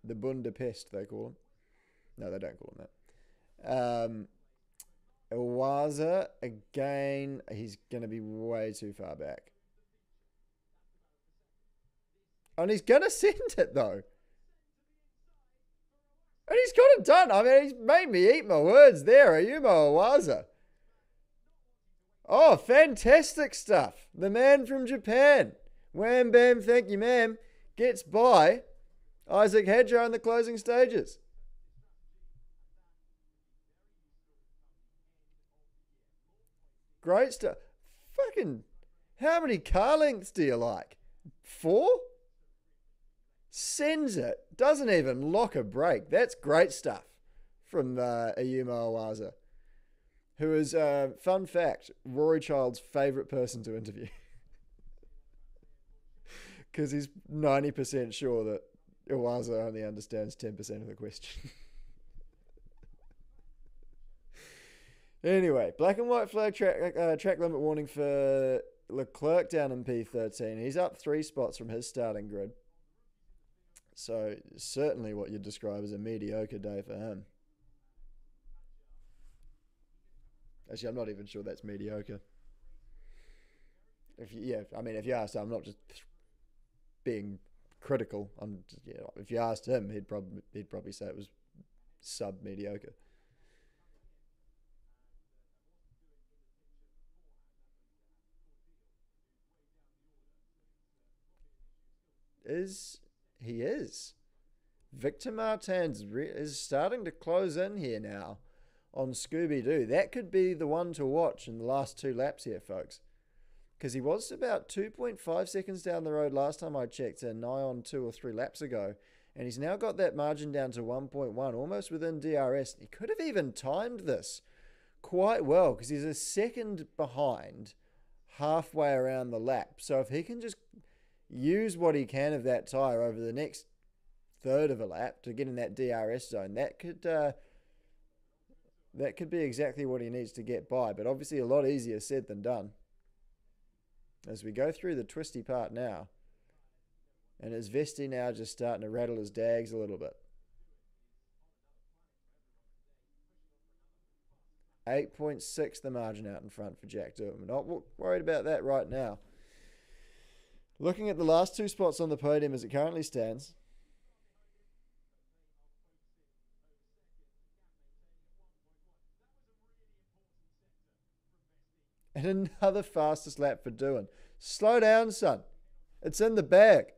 The Budapest, they call him. No, they don't call him that. Iwaza, again, he's going to be way too far back. And he's going to send it, though. And he's got it done. I mean, he's made me eat my words there, Ayumu Iwaza. Oh, fantastic stuff. The man from Japan. Wham bam, thank you, ma'am. Gets by Isaac Hadjar in the closing stages. Great stuff. Fucking, how many car lengths do you like? 4? Sends it. Doesn't even lock a brake. That's great stuff from Ayumu Iwaza, who is, fun fact, Rory Child's favourite person to interview. Because he's 90% sure that Iwaza only understands 10% of the question. Anyway, black and white flag track limit warning for Leclerc down in P13. He's up 3 spots from his starting grid. So certainly what you'd describe as a mediocre day for him. Actually, I'm not even sure that's mediocre. If you asked, I'm not just being critical. If you asked him, he'd probably say it was sub mediocre. He is. Victor Martins is starting to close in here now on Scooby-Doo. That could be the one to watch in the last 2 laps here, folks. Because he was about 2.5 seconds down the road last time I checked, nigh on 2 or 3 laps ago. And he's now got that margin down to 1.1, almost within DRS. He could have even timed this quite well, because he's a second behind halfway around the lap. So if he can just use what he can of that tyre over the next third of a lap to get in that DRS zone, that could be exactly what he needs to get by. But obviously a lot easier said than done. As we go through the twisty part now, and is Vesti now just starting to rattle his dags a little bit? 8.6 the margin out in front for Jack Doom. Not worried about that right now. Looking at the last 2 spots on the podium as it currently stands. And another fastest lap for Doohan. Slow down, son. It's in the bag.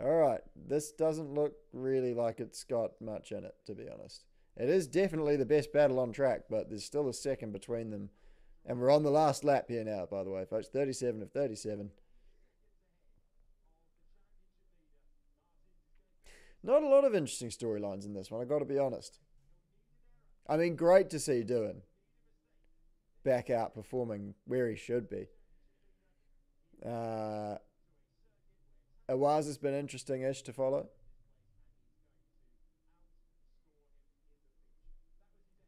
All right, this doesn't look really like it's got much in it, to be honest. It is definitely the best battle on track, but there's still a second between them. And we're on the last lap here now, by the way, folks. 37 of 37. Not a lot of interesting storylines in this one, I've got to be honest. I mean, great to see Doohan back out performing where he should be. Iwaza's been interesting-ish to follow.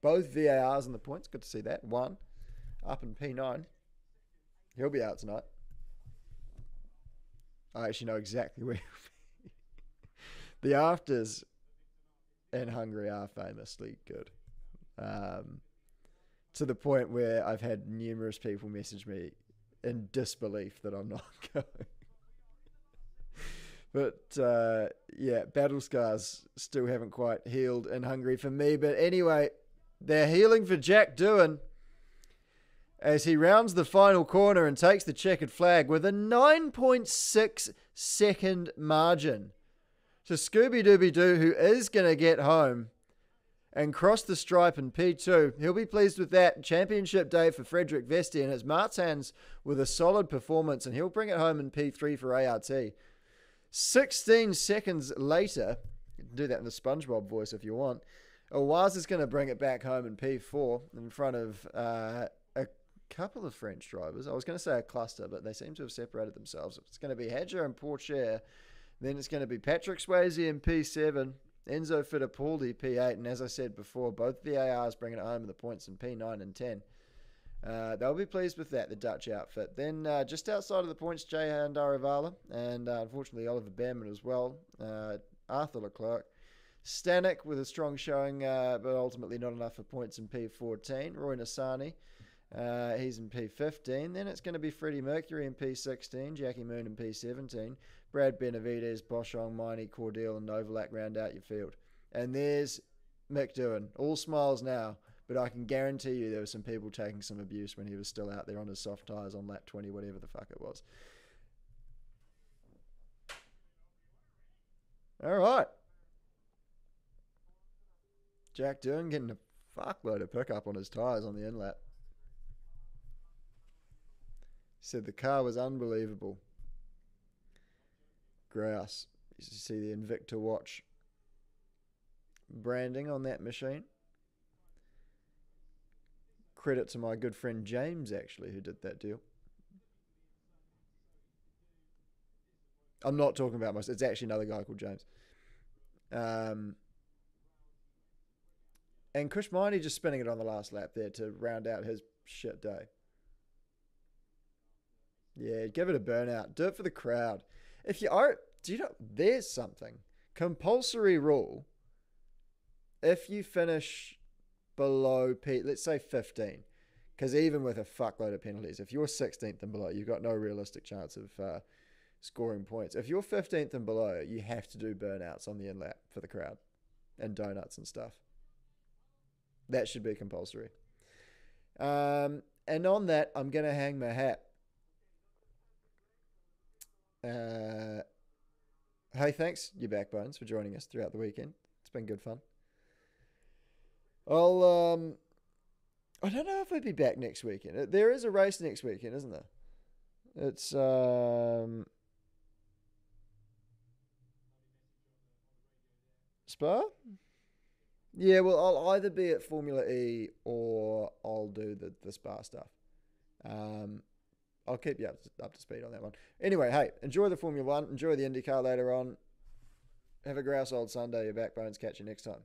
Both VARs in the points. Good to see that. 1 up in P9. He'll be out tonight. I actually know exactly where he'll be. The afters in Hungary are famously good. To the point where I've had numerous people message me in disbelief that I'm not going. But yeah, battle scars still haven't quite healed in Hungary for me. But anyway, they're healing for Jack Doohan as he rounds the final corner and takes the checkered flag with a 9.6 second margin. So Scooby Dooby Doo, who is going to get home and cross the stripe in P2, he'll be pleased with that. Championship day for Frederick Vesti, and it's Martans with a solid performance, and he'll bring it home in P3 for ART. 16 seconds later, you can do that in the SpongeBob voice if you want, Owa's is going to bring it back home in P4 in front of a couple of French drivers. I was going to say a cluster, but they seem to have separated themselves. It's going to be Hadger and Pourchaire. Then it's going to be Patrick Swayze in P7, Enzo Fittipaldi P8, and as I said before, both the ARs bringing it home with the points in P9 and 10. They'll be pleased with that, the Dutch outfit. Then just outside of the points, Jehan Daravala, and unfortunately Oliver Behrman as well. Arthur Leclerc. Stanek with a strong showing, but ultimately not enough for points in P14. Roy Nassani, he's in P15. Then it's going to be Freddie Mercury in P16, Jackie Moon in P17, Brad Benavides, Boschong, Miney, Cordell, and Novalak round out your field. And there's Mick Doohan. All smiles now, but I can guarantee you there were some people taking some abuse when he was still out there on his soft tyres on lap 20, whatever the fuck it was. All right. Jack Doohan getting a fuckload of pickup on his tyres on the in-lap. Said the car was unbelievable. Grouse. You see the Invicta watch branding on that machine. Credit to my good friend James, actually, who did that deal. I'm not talking about myself. It's actually another guy called James. And Kush Miney just spinning it on the last lap there to round out his shit day. Yeah, give it a burnout. Do it for the crowd. If you are, do you know, there's something. Compulsory rule. If you finish below let's say 15, because even with a fuckload of penalties, if you're 16th and below, you've got no realistic chance of scoring points. If you're 15th and below, you have to do burnouts on the in-lap for the crowd and donuts and stuff. That should be compulsory. And on that, I'm going to hang my hat. Hey, thanks, you backbones, for joining us throughout the weekend. It's been good fun. I don't know if I'll be back next weekend. There is a race next weekend, isn't there? It's Spa? Yeah, well, I'll either be at Formula E or I'll do the Spa stuff. I'll keep you up to speed on that one. Anyway, hey, enjoy the Formula One. Enjoy the IndyCar later on. Have a grouse old Sunday, your backbones. Catch you next time.